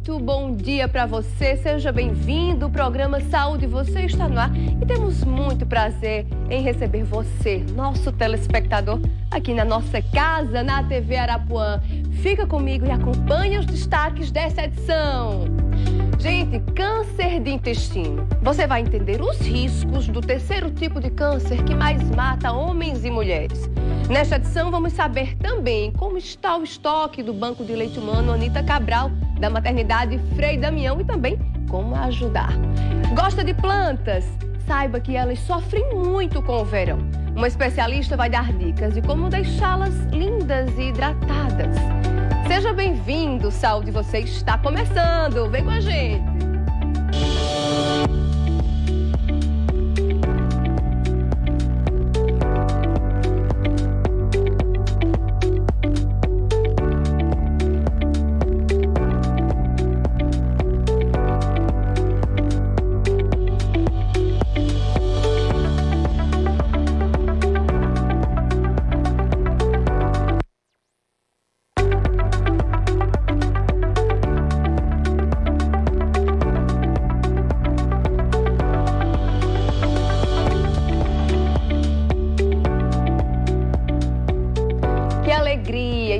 muito bom dia para você. Seja bem-vindo. O programa Saúde Você está no ar e temos muito prazer em receber você, nosso telespectador, aqui na nossa casa, na TV Arapuã. Fica comigo e acompanhe os destaques dessa edição. Gente, câncer de intestino. Você vai entender os riscos do terceiro tipo de câncer que mais mata homens e mulheres. Nesta edição, vamos saber também como está o estoque do Banco de Leite Humano Anita Cabral, da maternidade Frei Damião, e também como ajudar. Gosta de plantas? Saiba que elas sofrem muito com o verão. Uma especialista vai dar dicas de como deixá-las lindas e hidratadas. Seja bem-vindo, Saúde Você está começando. Vem com a gente.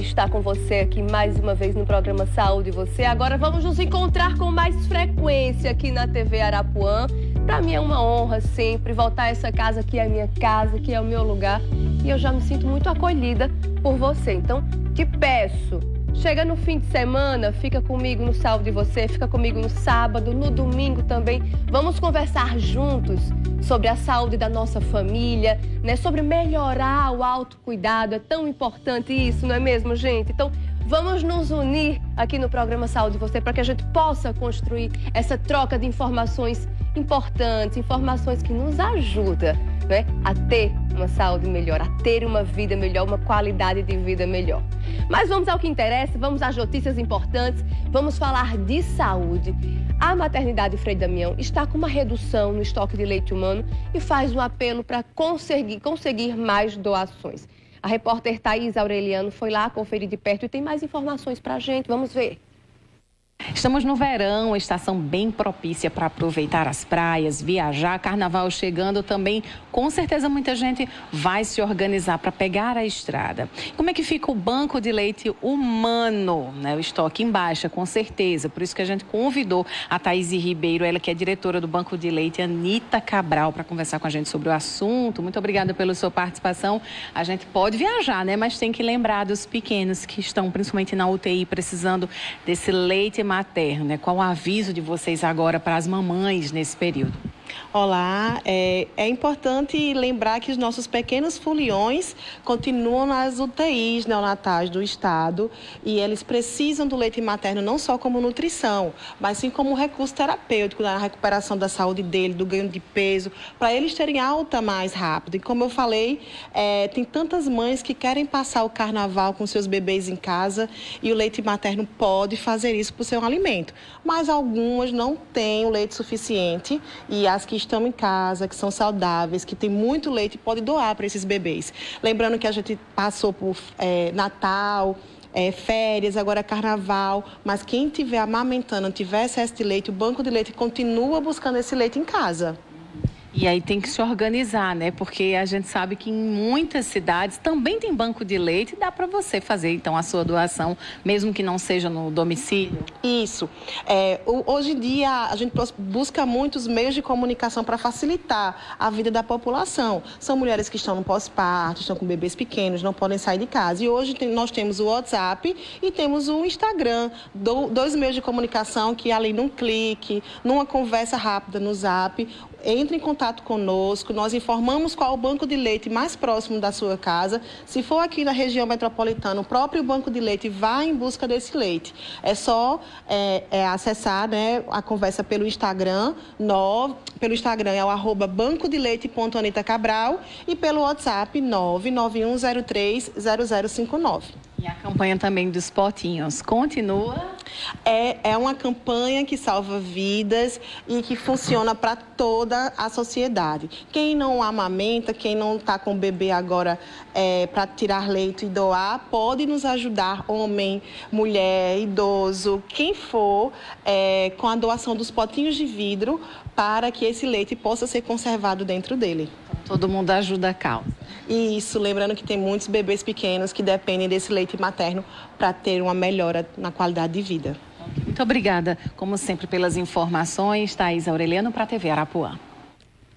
Estar com você aqui mais uma vez no programa Saúde Você. Agora vamos nos encontrar com mais frequência aqui na TV Arapuã. Para mim é uma honra sempre voltar a essa casa que é a minha casa, que é o meu lugar. E eu já me sinto muito acolhida por você. Então, te peço, chega no fim de semana, fica comigo no Saúde Você, fica comigo no sábado, no domingo também. Vamos conversar juntos sobre a saúde da nossa família, né? Sobre melhorar o autocuidado. É tão importante isso, não é mesmo, gente? Então, vamos nos unir aqui no programa Saúde Você para que a gente possa construir essa troca de informações importantes, informações que nos ajudam, né, a ter uma saúde melhor, a ter uma vida melhor, uma qualidade de vida melhor. Mas vamos ao que interessa, vamos às notícias importantes, vamos falar de saúde. A maternidade Frei Damião está com uma redução no estoque de leite humano e faz um apelo para conseguir mais doações. A repórter Thaís Aureliano foi lá conferir de perto e tem mais informações para a gente. Vamos ver. Estamos no verão, estação bem propícia para aproveitar as praias, viajar, carnaval chegando também. Com certeza muita gente vai se organizar para pegar a estrada. Como é que fica o banco de leite humano, né? O estoque em baixa, com certeza. Por isso que a gente convidou a Thaís Ribeiro, ela que é diretora do Banco de Leite Anita Cabral, para conversar com a gente sobre o assunto. Muito obrigada pela sua participação. A gente pode viajar, né? Mas tem que lembrar dos pequenos que estão principalmente na UTI precisando desse leite materno, né? Qual o aviso de vocês agora para as mamães nesse período? Olá, é importante lembrar que os nossos pequenos foliões continuam nas UTIs neonatais do estado e eles precisam do leite materno não só como nutrição, mas sim como recurso terapêutico na recuperação da saúde dele, do ganho de peso, para eles terem alta mais rápido. E como eu falei, tem tantas mães que querem passar o carnaval com seus bebês em casa e o leite materno pode fazer isso por ser um alimento. Mas algumas não têm o leite suficiente e as que estão em casa, que são saudáveis, que têm muito leite, pode doar para esses bebês. Lembrando que a gente passou por Natal, férias, agora carnaval, mas quem estiver amamentando, tiver excesso de leite, o banco de leite continua buscando esse leite em casa. E aí tem que se organizar, né? Porque a gente sabe que em muitas cidades também tem banco de leite e dá para você fazer, então, a sua doação, mesmo que não seja no domicílio. Isso. Hoje em dia, a gente busca muitos meios de comunicação para facilitar a vida da população. São mulheres que estão no pós-parto, estão com bebês pequenos, não podem sair de casa. E hoje nós temos o WhatsApp e temos o Instagram, dois meios de comunicação que, além de um clique, numa conversa rápida no Zap, entre em contato conosco, nós informamos qual o banco de leite mais próximo da sua casa. Se for aqui na região metropolitana, o próprio banco de leite vai em busca desse leite. É só acessar, né, a conversa pelo Instagram, é o @bancodeleite.anitacabral e pelo WhatsApp 991030059. E a campanha também dos potinhos continua? É uma campanha que salva vidas e que funciona para toda a sociedade. Quem não amamenta, quem não está com o bebê agora para tirar leite e doar, pode nos ajudar, homem, mulher, idoso, quem for, com a doação dos potinhos de vidro para que esse leite possa ser conservado dentro dele. Todo mundo ajuda a causa. Isso, lembrando que tem muitos bebês pequenos que dependem desse leite materno para ter uma melhora na qualidade de vida. Muito obrigada, como sempre, pelas informações. Thaís Aureliano para a TV Arapuã.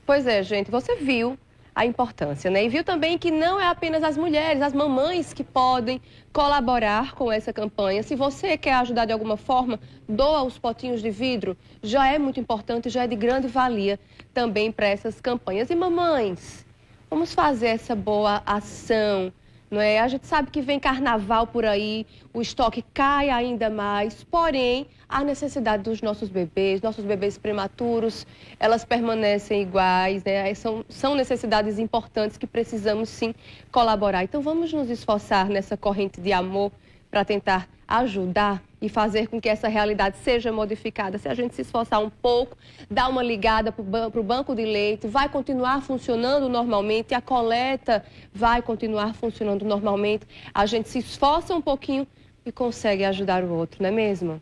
Pois é, gente, você viu a importância, né? E viu também que não é apenas as mulheres, as mamães que podem colaborar com essa campanha. Se você quer ajudar de alguma forma, doa os potinhos de vidro. Já é muito importante, já é de grande valia também para essas campanhas. E mamães, vamos fazer essa boa ação, não é? A gente sabe que vem carnaval por aí, o estoque cai ainda mais, porém, a necessidade dos nossos bebês prematuros, elas permanecem iguais, né? São necessidades importantes que precisamos sim colaborar. Então vamos nos esforçar nessa corrente de amor para tentar ajudar e fazer com que essa realidade seja modificada. Se a gente se esforçar um pouco, dar uma ligada para o banco de leite, vai continuar funcionando normalmente, a coleta vai continuar funcionando normalmente. A gente se esforça um pouquinho e consegue ajudar o outro, não é mesmo?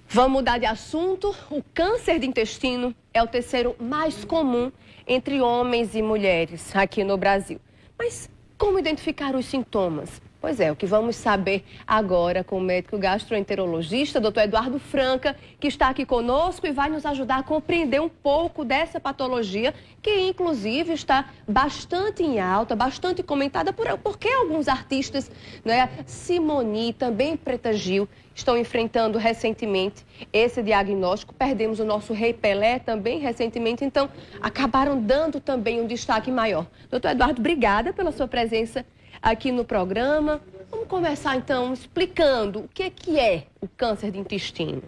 Vamos mudar de assunto. O câncer de intestino é o terceiro mais comum entre homens e mulheres aqui no Brasil. Mas como identificar os sintomas? Pois é, o que vamos saber agora com o médico gastroenterologista, Dr. Eduardo Franca, que está aqui conosco e vai nos ajudar a compreender um pouco dessa patologia, que inclusive está bastante em alta, bastante comentada porque alguns artistas, né, Simone, também Preta Gil, estão enfrentando recentemente esse diagnóstico. Perdemos o nosso Rei Pelé também recentemente, então acabaram dando também um destaque maior. Dr. Eduardo, obrigada pela sua presença aqui no programa. Vamos começar então explicando o que é o câncer de intestino.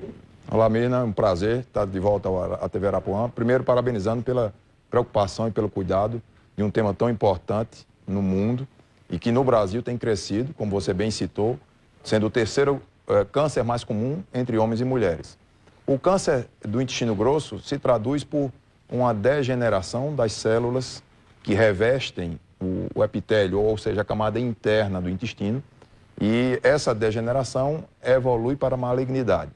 Olá, Mirna, é um prazer estar de volta à TV Arapuã. Primeiro, parabenizando pela preocupação e pelo cuidado de um tema tão importante no mundo e que no Brasil tem crescido, como você bem citou, sendo o terceiro câncer mais comum entre homens e mulheres. O câncer do intestino grosso se traduz por uma degeneração das células que revestem o epitélio, ou seja, a camada interna do intestino, e essa degeneração evolui para a malignidade.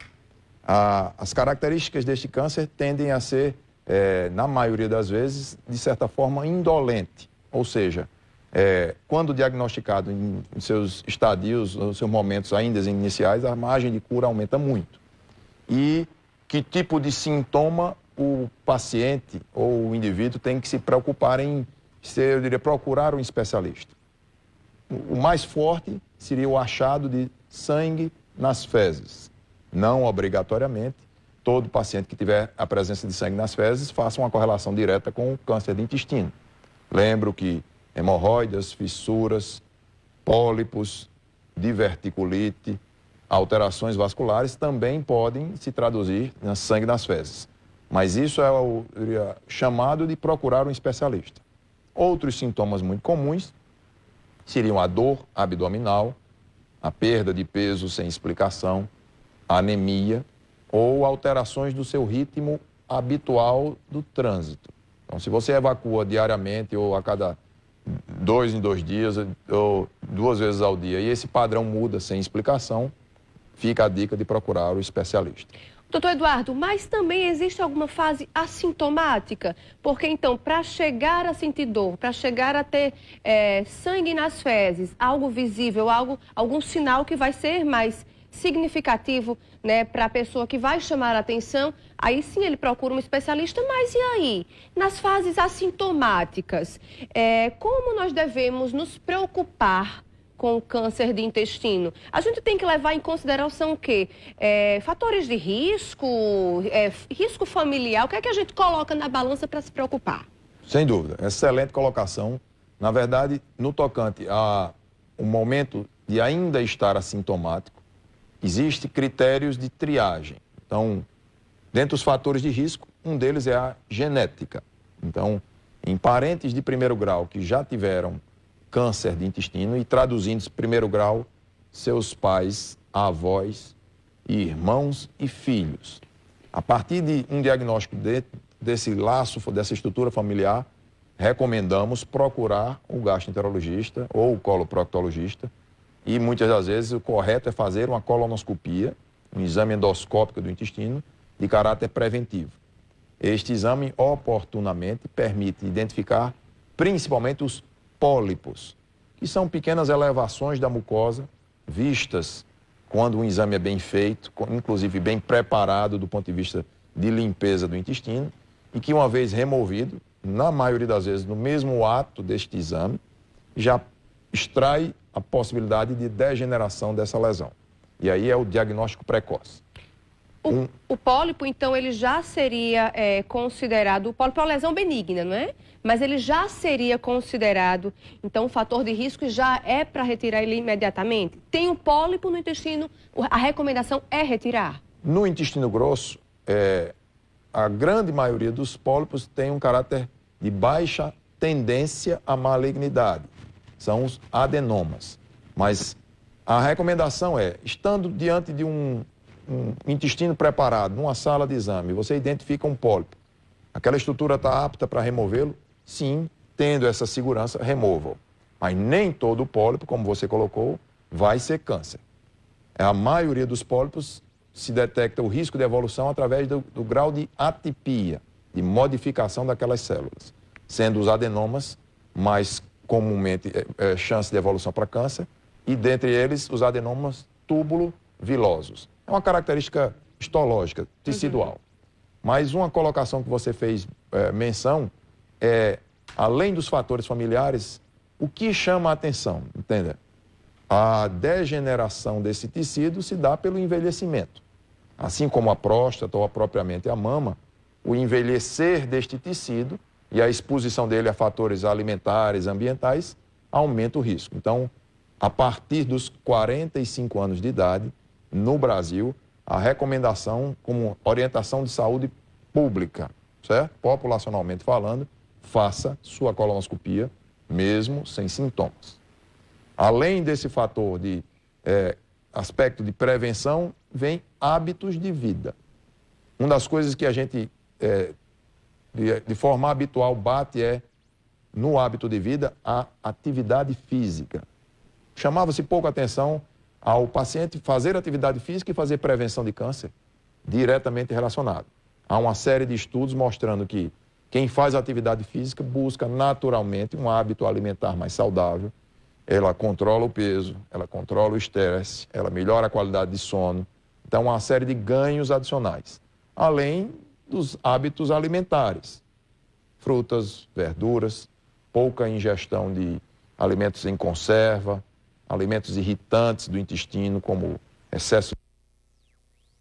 As características deste câncer tendem a ser, na maioria das vezes, de certa forma, indolente, ou seja, quando diagnosticado em seus estadios, nos seus momentos ainda iniciais, a margem de cura aumenta muito. E que tipo de o paciente ou o indivíduo tem que se preocupar em eu diria, procurar um especialista. O mais forte seria o achado de sangue nas fezes. Não obrigatoriamente, todo paciente que tiver a presença de sangue nas fezes faça uma correlação direta com o câncer de intestino. Lembro que hemorroidas, fissuras, pólipos, diverticulite, alterações vasculares também podem se traduzir em sangue nas fezes. Mas isso é o chamado de procurar um especialista. Outros sintomas muito comuns seriam a dor abdominal, a perda de peso sem explicação, a anemia ou alterações do seu ritmo habitual do trânsito. Então, se você evacua diariamente ou a cada 2 em 2 dias ou 2 vezes ao dia e esse padrão muda sem explicação, fica a dica de procurar o especialista. Doutor Eduardo, mas também existe alguma fase assintomática? Porque, então, para chegar a sentir dor, para chegar a ter sangue nas fezes, algo visível, algum sinal que vai ser mais significativo, né, para a pessoa que vai chamar a atenção, aí sim ele procura um especialista. Mas e aí? Nas fases assintomáticas, como nós devemos nos preocupar com o câncer de intestino? A gente tem que levar em consideração o quê? Fatores de risco, risco familiar, o que é que a gente coloca na balança para se preocupar? Sem dúvida, excelente colocação. Na verdade, no tocante a um momento de ainda estar assintomático, existem critérios de triagem. Então, dentre os fatores de risco, um deles é a genética. Então, em parentes de primeiro grau que já tiveram câncer de intestino, e traduzindo esse primeiro grau seus pais, avós, irmãos e filhos. A partir de um diagnóstico desse laço, dessa estrutura familiar, recomendamos procurar o gastroenterologista ou o coloproctologista e muitas das vezes o correto é fazer uma colonoscopia, um exame endoscópico do intestino de caráter preventivo. Este exame oportunamente permite identificar principalmente os pólipos, que são pequenas elevações da mucosa vistas quando um exame é bem feito, inclusive bem preparado do ponto de vista de limpeza do intestino, e que uma vez removido, na maioria das vezes no mesmo ato deste exame, já extrai a possibilidade de degeneração dessa lesão. E aí é o diagnóstico precoce. O pólipo, então, ele já seria considerado... O pólipo é uma lesão benigna, não é? Mas ele já seria considerado, então, um fator de risco e já é para retirar ele imediatamente? Tem um pólipo no intestino, a recomendação é retirar? No intestino grosso, a grande maioria dos pólipos tem um caráter de baixa tendência à malignidade. São os adenomas. Mas a recomendação é, estando diante de um intestino preparado, numa sala de exame, você identifica um pólipo. Aquela estrutura está apta para removê-lo? Sim, tendo essa segurança, remova-o. Mas nem todo pólipo, como você colocou, vai ser câncer. A maioria dos pólipos se detecta o risco de evolução através do grau de atipia, de modificação daquelas células, sendo os adenomas mais comumente chance de evolução para câncer, e dentre eles os adenomas túbulo-vilosos. É uma característica histológica, tecidual. Mas uma colocação que você fez menção é, além dos fatores familiares, o que chama a atenção, entende? A degeneração desse tecido se dá pelo envelhecimento. Assim como a próstata ou propriamente a mama, o envelhecer deste tecido e a exposição dele a fatores alimentares, ambientais, aumenta o risco. Então, a partir dos 45 anos de idade, no Brasil, a recomendação como orientação de saúde pública, certo? Populacionalmente falando, faça sua colonoscopia, mesmo sem sintomas. Além desse fator de aspecto de prevenção, vem hábitos de vida. Uma das coisas que a gente, de forma habitual, bate no hábito de vida, a atividade física. Chamava-se pouco atenção ao paciente fazer atividade física e fazer prevenção de câncer, diretamente relacionado. Há uma série de estudos mostrando que quem faz atividade física busca naturalmente um hábito alimentar mais saudável, ela controla o peso, ela controla o estresse, ela melhora a qualidade de sono. Então, uma série de ganhos adicionais, além dos hábitos alimentares, frutas, verduras, pouca ingestão de alimentos em conserva, alimentos irritantes do intestino, como excesso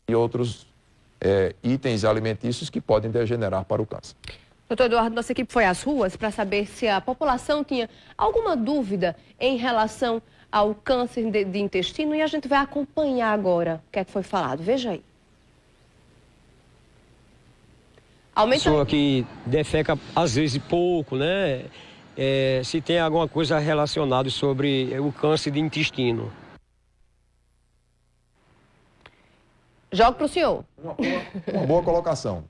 e outros itens alimentícios que podem degenerar para o câncer. Doutor Eduardo, nossa equipe foi às ruas para saber se a população tinha alguma dúvida em relação ao câncer de intestino e a gente vai acompanhar agora o que é que foi falado. Veja aí. Pessoa que defeca às vezes pouco, né? Se tem alguma coisa relacionada sobre o câncer de intestino. Jogo para o senhor. Uma boa colocação.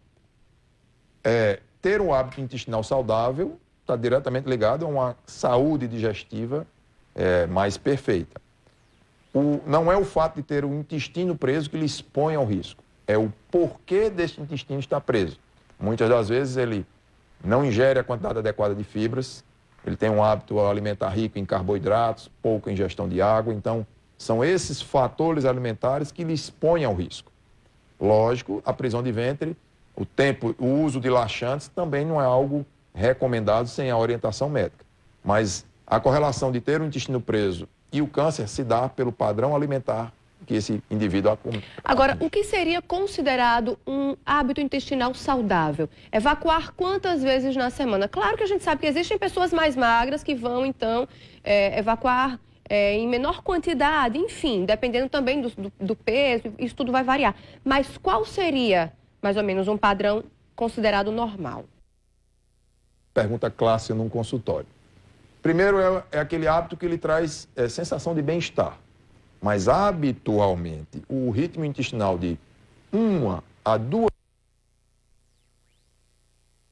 Ter um hábito intestinal saudável está diretamente ligado a uma saúde digestiva mais perfeita. Não é o fato de ter o intestino preso que lhe expõe ao risco. É o porquê desse intestino estar preso. Muitas das vezes ele não ingere a quantidade adequada de fibras, ele tem um hábito alimentar rico em carboidratos, pouca ingestão de água. Então, são esses fatores alimentares que lhe expõem ao risco. Lógico, a prisão de ventre, o uso de laxantes também não é algo recomendado sem a orientação médica. Mas a correlação de ter o intestino preso e o câncer se dá pelo padrão alimentar que esse indivíduo acumula. Agora, o que seria considerado um hábito intestinal saudável? Evacuar quantas vezes na semana? Claro que a gente sabe que existem pessoas mais magras que vão, então, evacuar em menor quantidade, enfim, dependendo também do peso, isso tudo vai variar. Mas qual seria, mais ou menos, um padrão considerado normal? Pergunta clássica num consultório. Primeiro é aquele hábito que lhe traz sensação de bem-estar. Mas, habitualmente, o ritmo intestinal de 1 a 2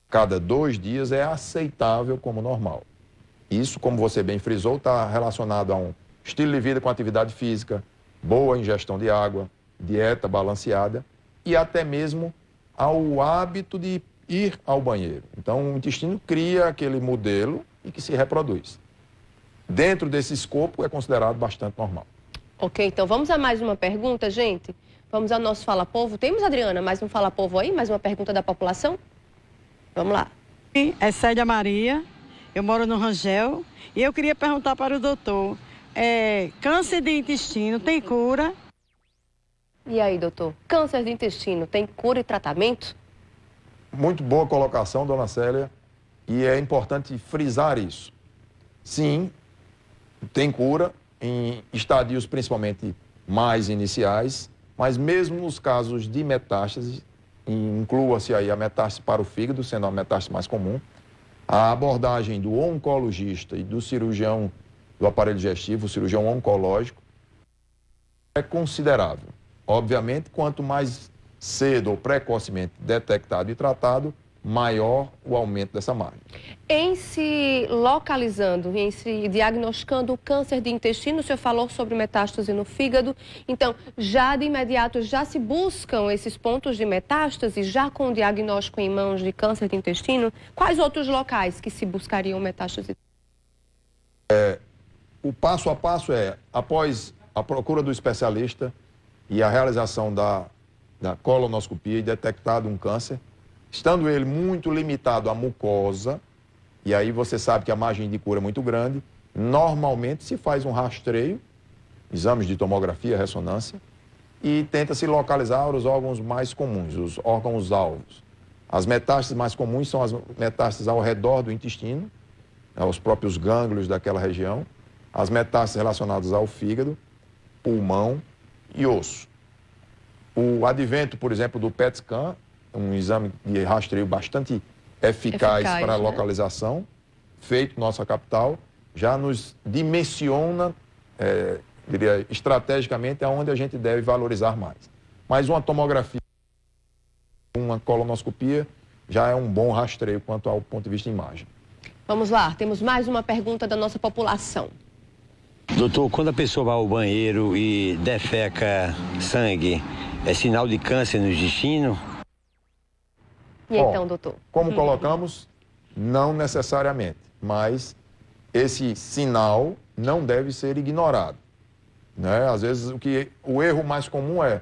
cada 2 dias é aceitável como normal. Isso, como você bem frisou, está relacionado a um estilo de vida com atividade física, boa ingestão de água, dieta balanceada e até mesmo ao hábito de ir ao banheiro. Então, o intestino cria aquele modelo e que se reproduz. Dentro desse escopo, é considerado bastante normal. Ok, então vamos a mais uma pergunta, gente? Vamos ao nosso Fala Povo. Temos, Adriana, mais um Fala Povo aí? Mais uma pergunta da população? Vamos lá. É Célia Maria, eu moro no Rangel e eu queria perguntar para o doutor, câncer de intestino tem cura? E aí, doutor? Câncer de intestino tem cura e tratamento? Muito boa colocação, dona Célia, e é importante frisar isso. Sim, tem cura em estadios principalmente mais iniciais, mas mesmo nos casos de metástase, inclua-se aí a metástase para o fígado, sendo a metástase mais comum, a abordagem do oncologista e do cirurgião do aparelho digestivo, o cirurgião oncológico, é considerável. Obviamente, quanto mais cedo ou precocemente detectado e tratado, maior o aumento dessa margem. Em se localizando, em se diagnosticando o câncer de intestino, o senhor falou sobre metástase no fígado, então já de imediato já se buscam esses pontos de metástase, já com o diagnóstico em mãos de câncer de intestino? Quais outros locais que se buscariam metástase? O passo a passo é, após a procura do especialista e a realização da colonoscopia e detectado um câncer, estando ele muito limitado à mucosa, e aí você sabe que a margem de cura é muito grande, normalmente se faz um rastreio, exames de tomografia, ressonância, e tenta-se localizar os órgãos mais comuns, os órgãos-alvos. As metástases mais comuns são as metástases ao redor do intestino, os próprios gânglios daquela região, as metástases relacionadas ao fígado, pulmão e osso. O advento, por exemplo, do PET scan, um exame de rastreio bastante eficaz para a localização, feito na nossa capital, já nos dimensiona, diria, estrategicamente, aonde a gente deve valorizar mais. Mas uma tomografia, uma colonoscopia, já é um bom rastreio quanto ao ponto de vista de imagem. Vamos lá, temos mais uma pergunta da nossa população. Doutor, quando a pessoa vai ao banheiro e defeca sangue, é sinal de câncer no intestino? E então, doutor? Como colocamos, não necessariamente, mas esse sinal não deve ser ignorado, né? Às vezes o erro mais comum é,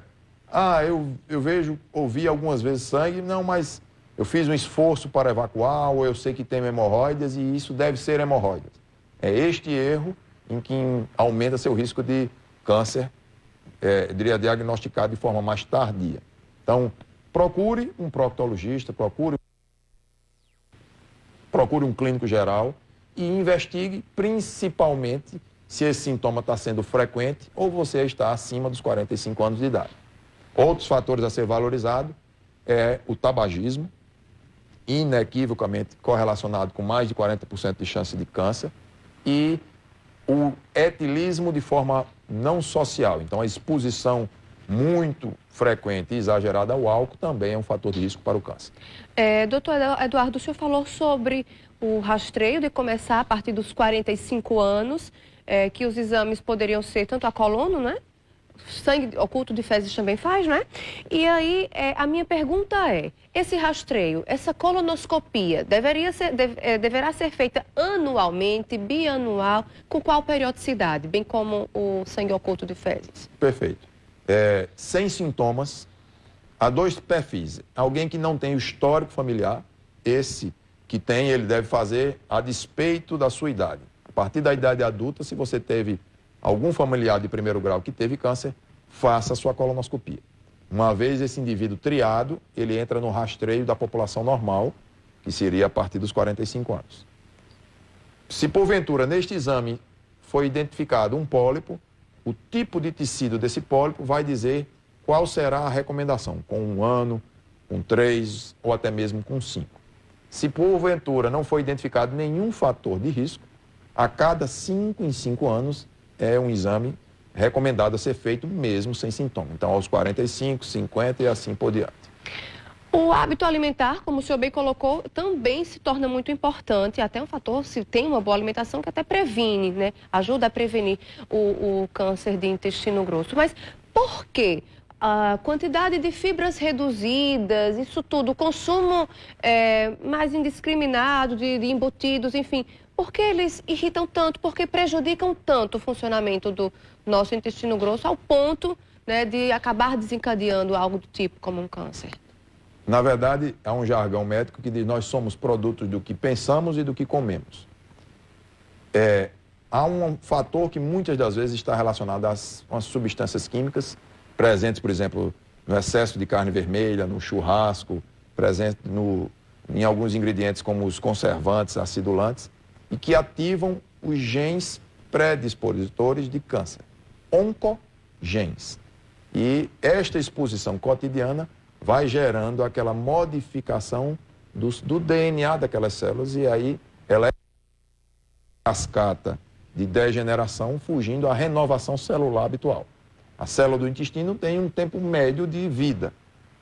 eu ouvi algumas vezes sangue, não, mas eu fiz um esforço para evacuar, ou eu sei que tem hemorroidas e isso deve ser hemorroidas. É este erro em que aumenta seu risco de câncer, diria, diagnosticado de forma mais tardia. Então, procure um proctologista, procure um clínico geral e investigue principalmente se esse sintoma está sendo frequente ou você está acima dos 45 anos de idade. Outros fatores a ser valorizado é o tabagismo, inequivocamente correlacionado com mais de 40% de chance de câncer, e o etilismo de forma não social. Então, a exposição muito frequente e exagerada ao álcool também é um fator de risco para o câncer. Doutor Eduardo, o senhor falou sobre o rastreio de começar a partir dos 45 anos, que os exames poderiam ser tanto a colono, né? Sangue oculto de fezes também faz, né? E aí, a minha pergunta é, esse rastreio, essa colonoscopia, deverá ser feita anualmente, bianual, com qual periodicidade, bem como o sangue oculto de fezes? Perfeito. Sem sintomas, há dois perfis. Alguém que não tem o histórico familiar, esse que tem, ele deve fazer a despeito da sua idade. A partir da idade adulta, se você teve algum familiar de primeiro grau que teve câncer, faça a sua colonoscopia. Uma vez esse indivíduo triado, ele entra no rastreio da população normal, que seria a partir dos 45 anos. Se porventura neste exame foi identificado um pólipo, o tipo de tecido desse pólipo vai dizer qual será a recomendação, com 1 ano, com 3 ou até mesmo com 5. Se porventura não foi identificado nenhum fator de risco, a cada 5 em 5 anos é um exame recomendado a ser feito mesmo sem sintoma. Então, aos 45, 50 e assim por diante. O hábito alimentar, como o senhor bem colocou, também se torna muito importante, até um fator, se tem uma boa alimentação, que até previne, né? Ajuda a prevenir o câncer de intestino grosso. Mas por quê? A quantidade de fibras reduzidas, isso tudo, o consumo mais indiscriminado de embutidos, enfim, por que eles irritam tanto, por que prejudicam tanto o funcionamento do nosso intestino grosso ao ponto, né, de acabar desencadeando algo do tipo como um câncer? Na verdade, há um jargão médico que diz que nós somos produtos do que pensamos e do que comemos. Há um fator que muitas das vezes está relacionado às substâncias químicas presentes, por exemplo, no excesso de carne vermelha, no churrasco, presente em alguns ingredientes como os conservantes, acidulantes, e que ativam os genes predispositores de câncer, oncogenes. E esta exposição cotidiana vai gerando aquela modificação do DNA daquelas células e aí ela é cascata de degeneração, fugindo à renovação celular habitual. A célula do intestino tem um tempo médio de vida.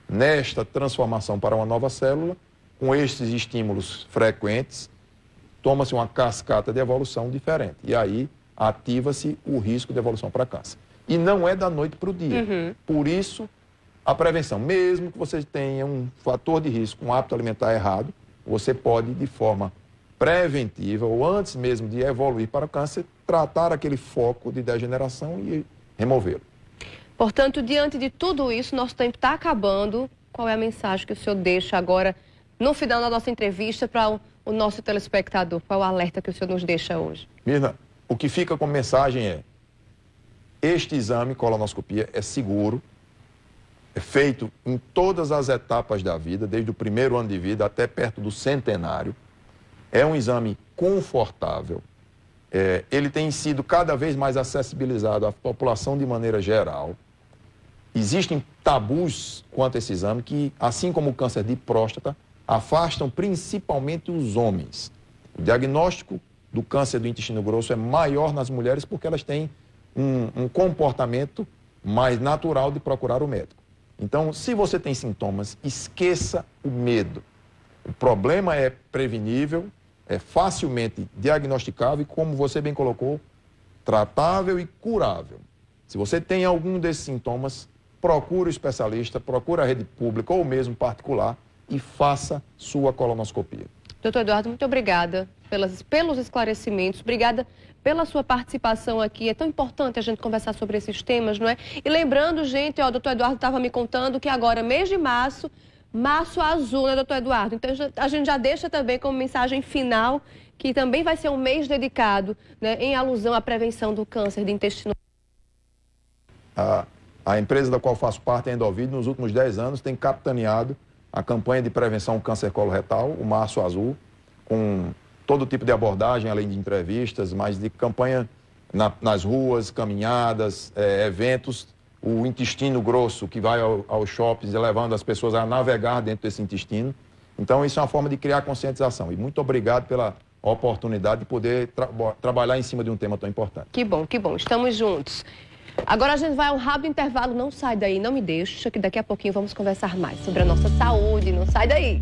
Nesta transformação para uma nova célula, com estes estímulos frequentes, toma-se uma cascata de evolução diferente. E aí ativa-se o risco de evolução para câncer. E não é da noite para o dia. Por isso, a prevenção, mesmo que você tenha um fator de risco, um hábito alimentar errado, você pode, de forma preventiva, ou antes mesmo de evoluir para o câncer, tratar aquele foco de degeneração e removê-lo. Portanto, diante de tudo isso, nosso tempo está acabando. Qual é a mensagem que o senhor deixa agora, no final da nossa entrevista, para o nosso telespectador? Qual é o alerta que o senhor nos deixa hoje? Mirna, o que fica como mensagem é: este exame, colonoscopia, é seguro, é feito em todas as etapas da vida, desde o primeiro ano de vida até perto do centenário. É um exame confortável. Ele tem sido cada vez mais acessibilizado à população de maneira geral. Existem tabus quanto a esse exame que, assim como o câncer de próstata, afastam principalmente os homens. O diagnóstico do câncer do intestino grosso é maior nas mulheres porque elas têm um comportamento mais natural de procurar o médico. Então, se você tem sintomas, esqueça o medo. O problema é prevenível, é facilmente diagnosticável e, como você bem colocou, tratável e curável. Se você tem algum desses sintomas, procure o especialista, procure a rede pública ou mesmo particular e faça sua colonoscopia. Doutor Eduardo, muito obrigada pelos esclarecimentos, obrigada pela sua participação aqui. É tão importante a gente conversar sobre esses temas, não é? E lembrando, gente, o doutor Eduardo estava me contando que agora, mês de março azul, né, doutor Eduardo? Então, a gente já deixa também como mensagem final que também vai ser um mês dedicado, né, em alusão à prevenção do câncer de intestino. A empresa da qual faço parte, a Endovid, nos últimos 10 anos tem capitaneado a campanha de prevenção ao câncer coloretal, o Março Azul, com todo tipo de abordagem, além de entrevistas, mas de campanha nas ruas, caminhadas, eventos. O intestino grosso, que vai aos shoppings, levando as pessoas a navegar dentro desse intestino. Então, isso é uma forma de criar conscientização. E muito obrigado pela oportunidade de poder trabalhar em cima de um tema tão importante. Que bom, estamos juntos. Agora a gente vai a um rápido intervalo, não sai daí, não me deixa, que daqui a pouquinho vamos conversar mais sobre a nossa saúde, não sai daí.